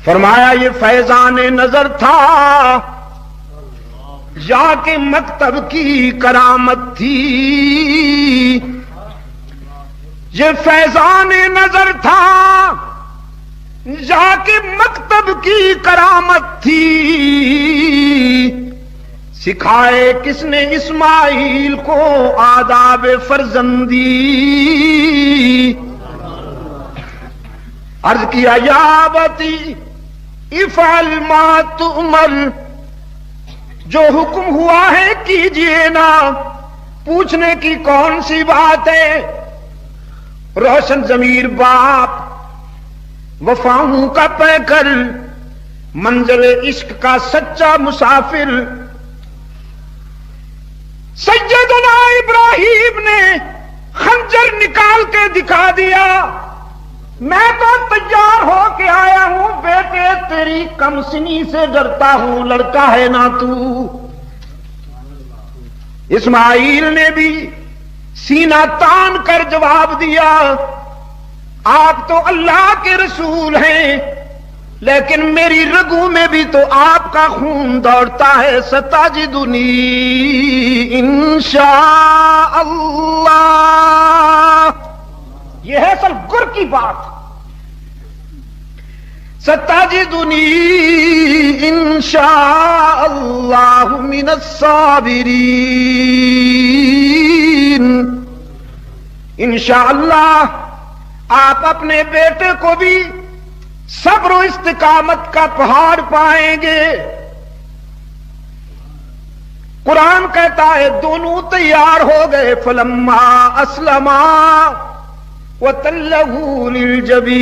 فرمایا یہ فیضان نظر تھا یا کہ مکتب کی کرامت تھی، یہ فیضان نظر تھا یا کہ مکتب کی کرامت تھی، سکھائے کس نے اسماعیل کو آداب فرزندی، عرض کیا یا ابتی افعل ما تؤمر، جو حکم ہوا ہے کیجئے نا، پوچھنے کی کون سی بات ہے؟ روشن ضمیر باپ وفاؤں کا پیکر، منزل عشق کا سچا مسافر، سیدنا ابراہیم نے خنجر نکال کے دکھا دیا، میں تو تیار ہو کے آیا ہوں بیٹے، تیری کم سنی سے ڈرتا ہوں، لڑکا ہے نا تو۔ اسماعیل نے بھی سینہ تان کر جواب دیا، آپ تو اللہ کے رسول ہیں، لیکن میری رگوں میں بھی تو آپ کا خون دوڑتا ہے، ستجدنی انشاء اللہ، یہ ہے اصل گر کی بات، ستجدنی انشاء اللہ من الصابرین، انشاءاللہ آپ اپنے بیٹے کو بھی صبر و استقامت کا پہاڑ پائیں گے۔ قرآن کہتا ہے دونوں تیار ہو گئے، فلما اسلما وتلہ للجبین،